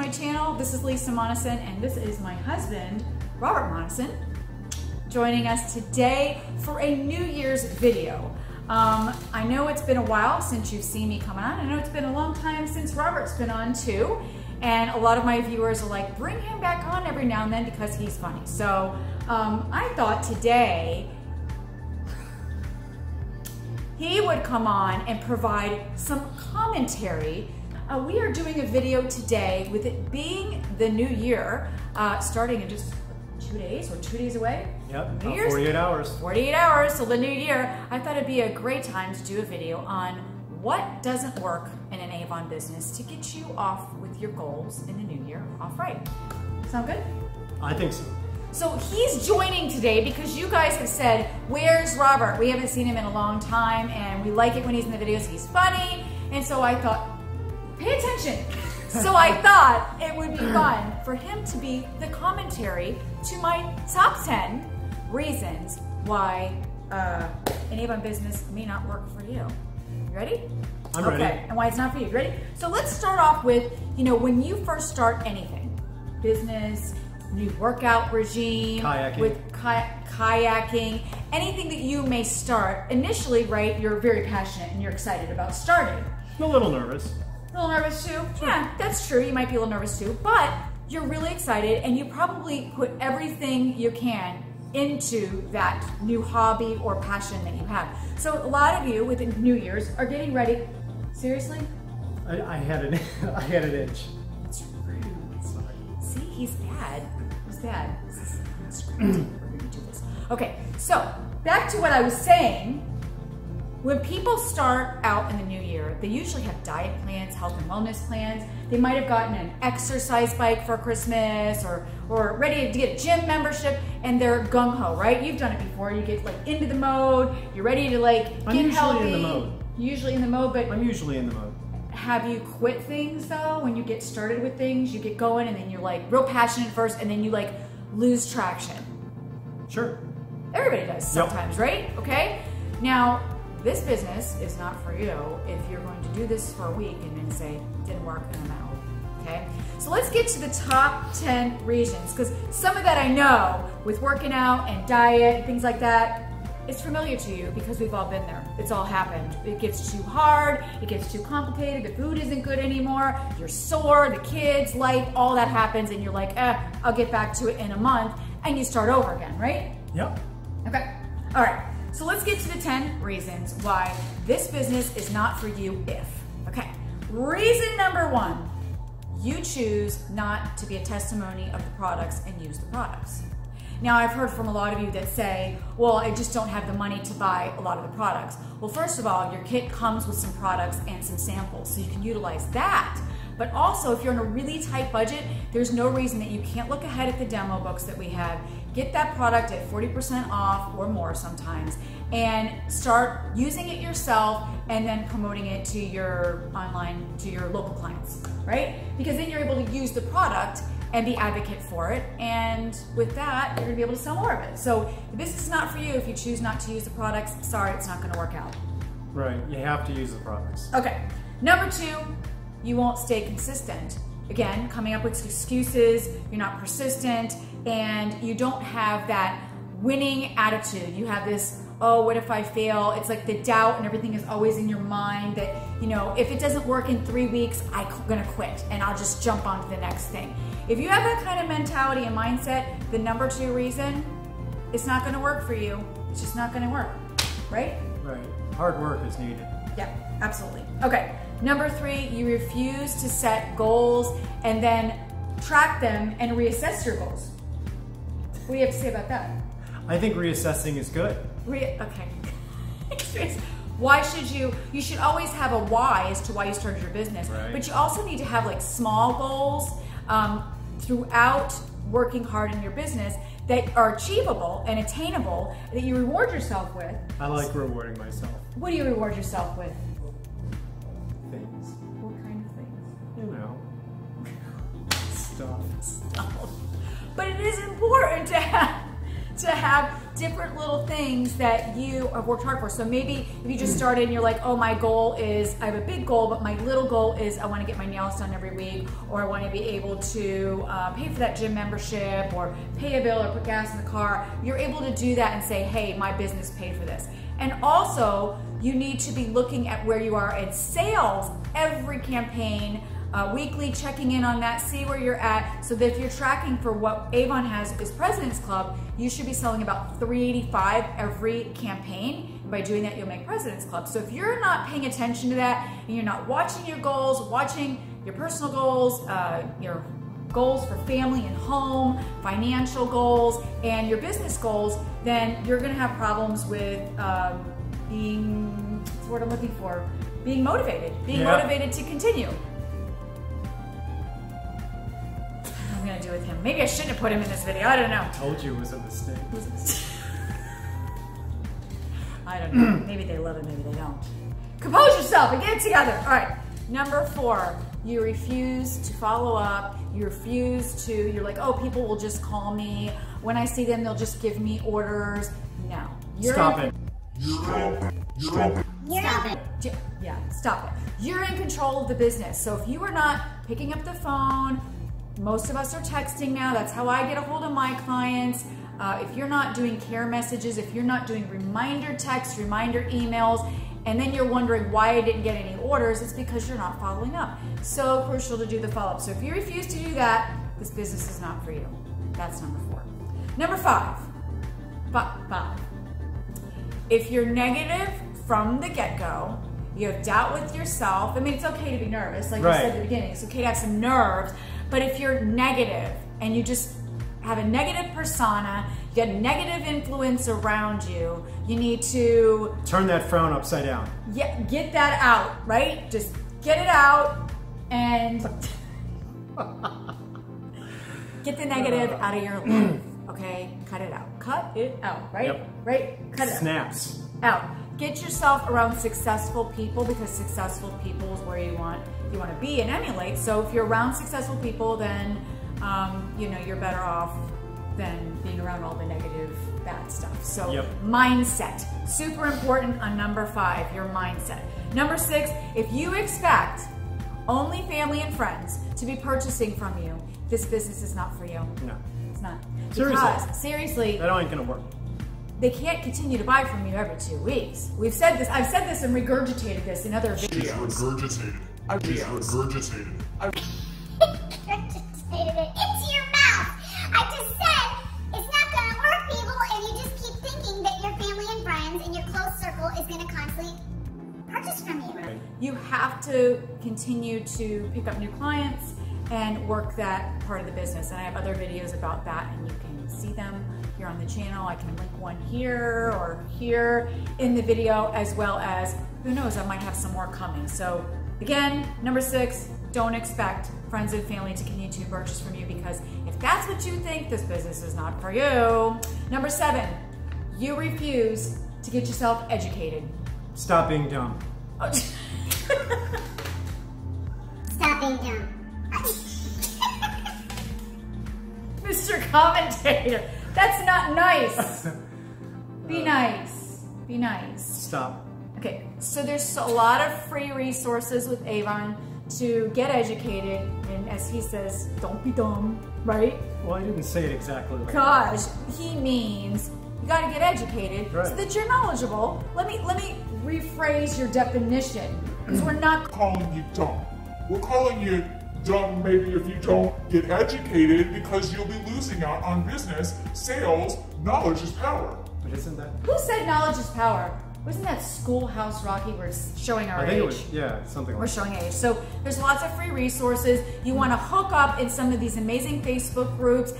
my channel. This is Lisa Monoson, and this is my husband, Robert Monoson, joining us today for a New Year's video. I know it's been a while since you've seen me come on. I know it's been a long time since Robert's been on too. And a lot of my viewers are like, bring him back on every now and then because he's funny. So I thought today he would come on and provide some commentary. We are doing a video today with it being the new year, starting in just 2 days or 2 days away. Yep, 48 hours. 48 hours till the new year. I thought it'd be a great time to do a video on what doesn't work in an Avon business to get you off with your goals in the new year off right. Sound good? I think so. So he's joining today because you guys have said, where's Robert? We haven't seen him in a long time and we like it when he's in the videos, he's funny. And so I thought, pay attention. So I thought it would be fun for him to be the commentary to my top 10 reasons why an Avon business may not work for you. You ready? I'm ready. Okay, and why it's not for you. Ready? So let's start off with, when you first start anything, business, new workout regime, kayaking. with kayaking, anything that you may start, initially, right, you're very passionate and you're excited about starting. I'm a little nervous. A little nervous too? Yeah, that's true. You might be a little nervous too, but you're really excited and you probably put everything you can into that new hobby or passion that you have. So a lot of you with the New Year's are getting ready. Seriously? I had an itch. That's rude. Sorry. See, he's bad. He's bad. This is unscripted. We're gonna do this. Okay, so back to what I was saying. When people start out in the new year, they usually have diet plans, health and wellness plans. They might have gotten an exercise bike for Christmas or ready to get a gym membership and they're gung-ho, right? You've done it before. You get like into the mode, you're ready to get healthy. I'm usually in the mode. Usually in the mode, but I'm usually in the mode. have you quit things though? When you get started with things, you get going and then you're like real passionate first and then you like lose traction. Sure. Everybody does sometimes, right? Okay? Now, this business is not for you if you're going to do this for a week and then say, didn't work and I'm out, okay? So let's get to the top 10 reasons, because some of that I know with working out and diet and things like that, it's familiar to you because we've all been there. It's all happened. It gets too hard, it gets too complicated, the food isn't good anymore, you're sore, the kids, life, all that happens and you're like, I'll get back to it in a month, and you start over again, right? Yep. Okay, all right. So let's get to the 10 reasons why this business is not for you if. Okay, reason number 1, you choose not to be a testimony of the products and use the products. Now I've heard from a lot of you that say, well, I just don't have the money to buy a lot of the products. Well, first of all, your kit comes with some products and some samples, so you can utilize that. But also, if you're on a really tight budget, there's no reason that you can't look ahead at the demo books that we have, get that product at 40% off or more sometimes, and start using it yourself and then promoting it to your online, to your local clients, right? Because then you're able to use the product and be advocate for it, and with that, you're gonna be able to sell more of it. So if this is not for you, if you choose not to use the products, sorry, it's not gonna work out. Right, you have to use the products. Okay, number 2, you won't stay consistent. Again, coming up with excuses, you're not persistent, and you don't have that winning attitude. You have this, oh, what if I fail? It's like the doubt and everything is always in your mind that, if it doesn't work in 3 weeks, I'm gonna quit and I'll just jump on to the next thing. If you have that kind of mentality and mindset, the number 2 reason, it's not gonna work for you. It's just not gonna work, right? Right, hard work is needed. Yeah, absolutely. Okay, number 3, you refuse to set goals and then track them and reassess your goals. What do you have to say about that? I think reassessing is good. Okay. Why should you should always have a why as to why you started your business, right. But you also need to have like small goals throughout working hard in your business that are achievable and attainable that you reward yourself with. I like rewarding myself. What do you reward yourself with? Things. What kind of things? Stuff. But it is important to have to have different little things that you have worked hard for. So maybe if you just started and you're like, oh, my goal is, I have a big goal, but my little goal is I want to get my nails done every week, or I want to be able to pay for that gym membership, or pay a bill, or put gas in the car. You're able to do that and say, hey, my business paid for this. And also, you need to be looking at where you are in sales every campaign, weekly, checking in on that, see where you're at, so that if you're tracking for what Avon has is President's Club, you should be selling about $385 every campaign. And by doing that, you'll make President's Club. So if you're not paying attention to that, and you're not watching your goals, watching your personal goals, your goals for family and home, financial goals, and your business goals, then you're gonna have problems with being, what's the word I'm looking for? Being motivated to continue. I'm gonna do with him. Maybe I shouldn't have put him in this video. I don't know. I told you it was a mistake. I don't know. Maybe they love it, maybe they don't. Compose yourself and get it together. All right. Number 4, you refuse to follow up. You refuse to, you're like, oh, people will just call me. When I see them, they'll just give me orders. No. Stop it. Stop it. Yeah, stop it. You're in control of the business. So if you are not picking up the phone, most of us are texting now. That's how I get a hold of my clients. If you're not doing care messages, if you're not doing reminder texts, reminder emails, and then you're wondering why I didn't get any orders, it's because you're not following up. So crucial to do the follow-up. So if you refuse to do that, this business is not for you. That's number 4. Number 5. If you're negative from the get-go, you have doubt with yourself. I mean, it's okay to be nervous, like you said at the beginning. It's okay to have some nerves. But if you're negative and you just have a negative persona, you get a negative influence around you, you need to turn that frown upside down. Yeah, get that out, right? Just get it out and get the negative out of your life, okay? Cut it out. Cut it out, right? Yep. Right? Cut it Snaps. out. Get yourself around successful people, because successful people is where you want to be and emulate. So if you're around successful people, then you know, you're better off than being around all the negative, bad stuff. So mindset, super important on number 5, your mindset. Number 6, if you expect only family and friends to be purchasing from you, this business is not for you. No. It's not. Seriously, that ain't gonna work. They can't continue to buy from you every 2 weeks. We've said this, I've said this and regurgitated this in other videos. She's regurgitated. Regurgitated it into your mouth. I just said it's not gonna work, people, if you just keep thinking that your family and friends and your close circle is gonna constantly purchase from you. You have to continue to pick up new clients and work that part of the business. And I have other videos about that, and you can see them here on the channel. I can link one here or here in the video, as well as, who knows, I might have some more coming. So again, number 6, don't expect friends and family to continue to purchase from you, because if that's what you think, this business is not for you. Number 7, you refuse to get yourself educated. Stop being dumb. Oh. Stop being dumb. Mr. Commentator, that's not nice. Be nice. Be nice. Stop. Okay, so there's a lot of free resources with Avon to get educated, and as he says, don't be dumb, right? Well, I didn't say it exactly like Gosh, he means you gotta get educated so that you're knowledgeable. Let me rephrase your definition. So we're not calling you dumb. We're calling you dumb maybe if you don't get educated, because you'll be losing out on business, sales. Knowledge is power. But isn't that? Who said knowledge is power? Wasn't that Schoolhouse Rocky? We're showing our age. I think it was, yeah, something like that. We're showing age. So there's lots of free resources. You want to hook up in some of these amazing Facebook groups,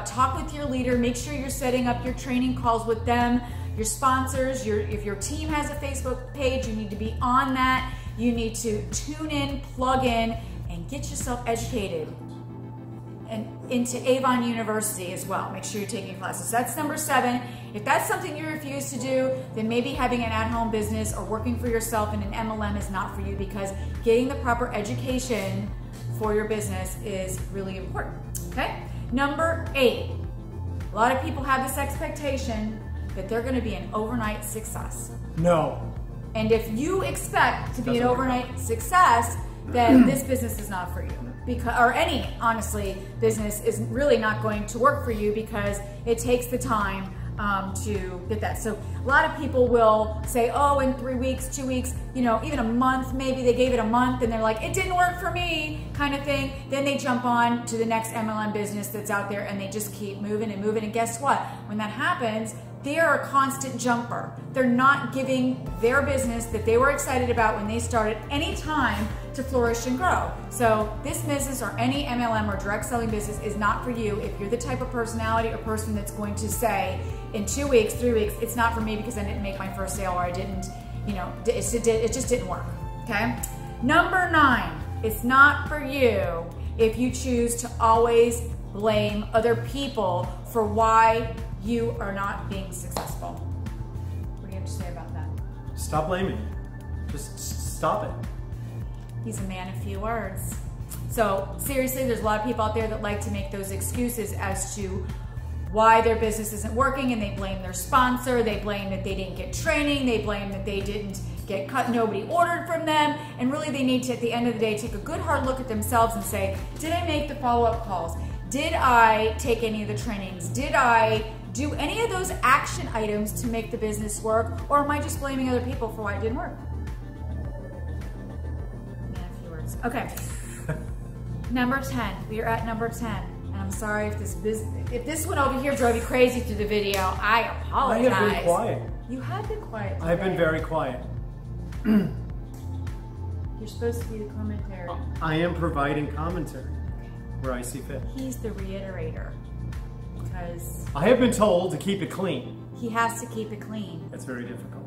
talk with your leader, make sure you're setting up your training calls with them, your sponsors, if your team has a Facebook page, you need to be on that. You need to tune in, plug in, and get yourself educated and into Avon University as well. Make sure you're taking classes. So that's number 7. If that's something you refuse to do, then maybe having an at-home business or working for yourself in an MLM is not for you, because getting the proper education for your business is really important, okay? Number 8, A lot of people have this expectation that they're going to be an overnight success. No. And if you expect to be an Doesn't work. overnight success, then this business is not for you. Because, or any, honestly, business is really not going to work for you because it takes the time to get that. So a lot of people will say, oh, in 3 weeks, 2 weeks, you know, even a month, maybe they gave it a month and they're like, it didn't work for me kind of thing. Then they jump on to the next MLM business that's out there and they just keep moving and moving. And guess what? When that happens, they're a constant jumper. They're not giving their business that they were excited about when they started any time to flourish and grow. So this business or any MLM or direct selling business is not for you if you're the type of personality or person that's going to say in 2 weeks, 3 weeks, it's not for me because I didn't make my first sale or I didn't, you know, it just didn't work, okay? Number 9, it's not for you if you choose to always blame other people for why you are not being successful. What do you have to say about that? Stop blaming. Just stop it. He's a man of few words. So seriously, there's a lot of people out there that like to make those excuses as to why their business isn't working, and they blame their sponsor, they blame that they didn't get training, they blame that they didn't get cut, nobody ordered from them, and really they need to, at the end of the day, take a good hard look at themselves and say, did I make the follow-up calls? Did I take any of the trainings? Did I do any of those action items to make the business work, or am I just blaming other people for why it didn't work? Man, a few words. Okay. Number 10. We are at number 10. And I'm sorry if this one over here drove you crazy through the video. I apologize. I have been quiet. You have been quiet today. I've been very quiet. You're supposed to be the commentary. I am providing commentary where I see fit. He's the reiterator. Because I have been told to keep it clean. he has to keep it clean. That's very difficult.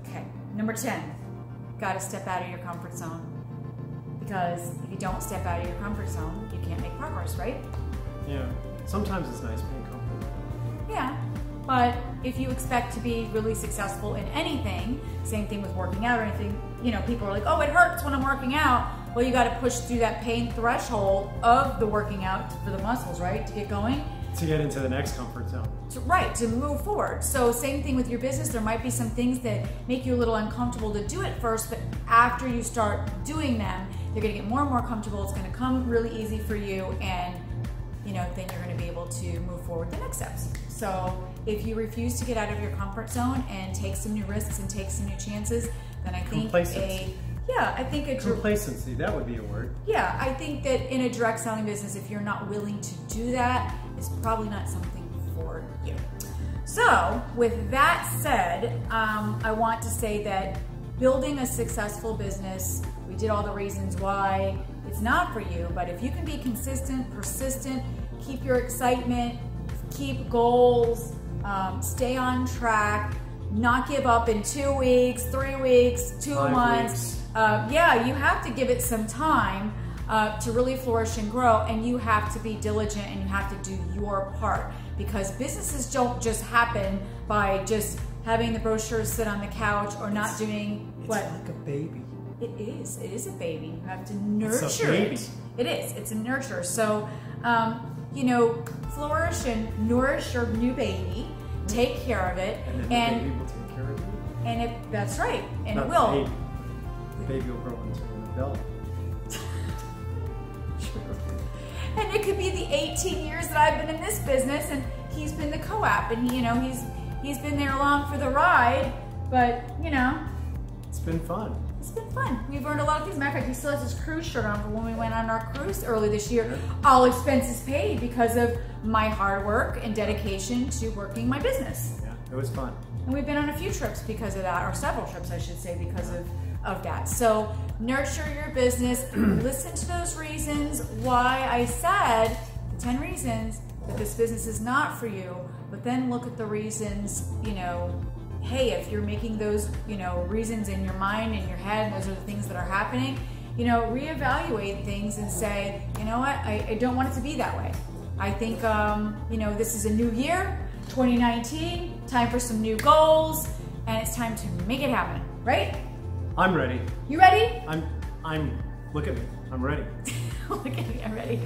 Okay, number 10, gotta step out of your comfort zone. Because if you don't step out of your comfort zone, you can't make progress, right? Yeah. Sometimes it's nice being comfortable. Yeah, but if you expect to be really successful in anything, same thing with working out or anything, you know, people are like, oh, it hurts when I'm working out. Well, you gotta push through that pain threshold of the working out for the muscles, right, to get going. To get into the next comfort zone. To move forward. So same thing with your business. There might be some things that make you a little uncomfortable to do at first, but after you start doing them, you're gonna get more and more comfortable. It's gonna come really easy for you, and you know, then you're gonna be able to move forward the next steps. So if you refuse to get out of your comfort zone and take some new risks and take some new chances, then I think Complacency. Complacency, that would be a word. Yeah, I think that in a direct selling business, if you're not willing to do that, it's probably not something for you. So with that said, I want to say that building a successful business, we did all the reasons why it's not for you, but if you can be consistent, persistent, keep your excitement, keep goals, stay on track, not give up in 2 weeks, 3 weeks, 2 5 months. weeks. Yeah, you have to give it some time to really flourish and grow, and you have to be diligent and you have to do your part, because businesses don't just happen by just having the brochures sit on the couch or not doing what? It's like a baby. It is a baby. You have to nurture It's a baby. it. It is. It's a nurture. So, you know, flourish and nourish your new baby. Take care of it, And then the baby will take care of you. and that's right, and Not it will. The baby. The baby will grow into an adult. And it could be the 18 years that I've been in this business, and he's been the co-op, and he, you know, he's been there along for the ride. But you know, It's been fun. it's been fun. We've learned a lot of things. Matter of fact, he still has his cruise shirt on from when we went on our cruise early this year. All expenses paid because of my hard work and dedication to working my business. Yeah, it was fun. And we've been on a few trips because of that, or several trips, I should say, because of that. So nurture your business. Listen to those reasons why I said the 10 reasons that this business is not for you, but then look at the reasons, you know, hey, if you're making those, you know, reasons in your mind, in your head, and those are the things that are happening, you know, reevaluate things and say, you know what, I don't want it to be that way. I think, you know, this is a new year, 2019, time for some new goals, and it's time to make it happen, right? I'm ready. You ready? Look at me. I'm ready. Look at me, I'm ready.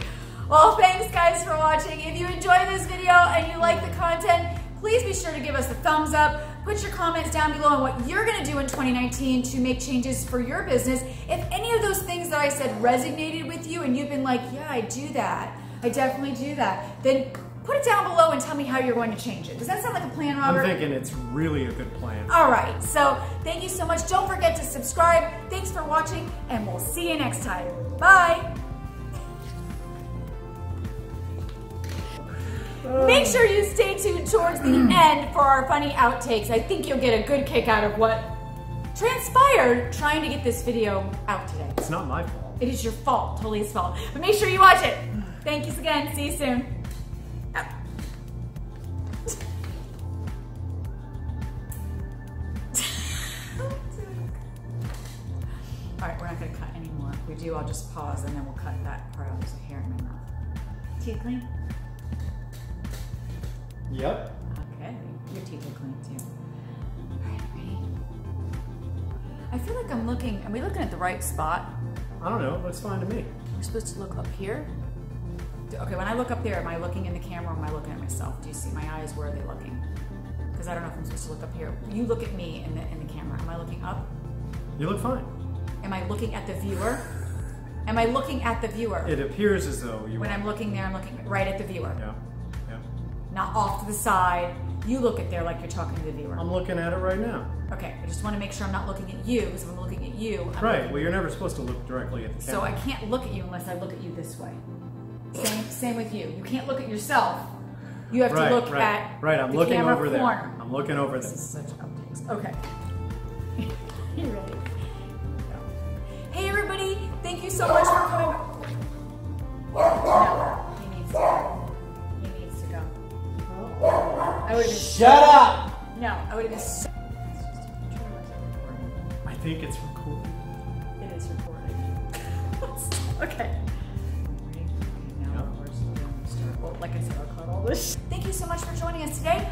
Well, thanks guys for watching. If you enjoyed this video and you like the content, please be sure to give us a thumbs up. Put your comments down below on what you're gonna do in 2019 to make changes for your business. If any of those things that I said resonated with you and you've been like, yeah, I do that, I definitely do that, then put it down below and tell me how you're going to change it. Does that sound like a plan, Robert? I'm thinking it's really a good plan. All right, so thank you so much. Don't forget to subscribe. Thanks for watching, and we'll see you next time. Bye. Make sure you stay tuned towards the end for our funny outtakes. I think you'll get a good kick out of what transpired trying to get this video out today. It's not my fault. It is your fault, totally his fault. But make sure you watch it. Thank you again. See you soon. All right, we're not gonna cut anymore. If we do, I'll just pause and then we'll cut that part out. There's a hair in my mouth. Teeth clean? Yep. Okay, your teeth are clean too. All right, ready? I feel like I'm looking, are we looking at the right spot? I don't know, looks fine to me. We're supposed to look up here? Okay, when I look up there, am I looking in the camera or am I looking at myself? Do you see my eyes? Where are they looking? Because I don't know if I'm supposed to look up here. You look at me in the camera. Am I looking up? You look fine. Am I looking at the viewer? Am I looking at the viewer? It appears as though you When are. I'm looking there, I'm looking right at the viewer. Yeah, yeah. Not off to the side. You look at there like you're talking to the viewer. I'm looking at it right now. Okay, I just want to make sure I'm not looking at you, because if I'm looking at you, I'm Right, looking- well you're never supposed to look directly at the camera. So I can't look at you unless I look at you this way. Same with you. You can't look at yourself. You have to look at I'm the looking camera over there. corner. I'm looking over This there. is such updates. Okay. You ready? Hey everybody, thank you so much for coming. No, he needs to go. He needs to go. I would have been Shut up! No, I would have been so. I think it's recording. It is recording. Okay. Ready? Okay, now Yep. we're starting. Well, like I said, I'll cut all this. Thank you so much for joining us today.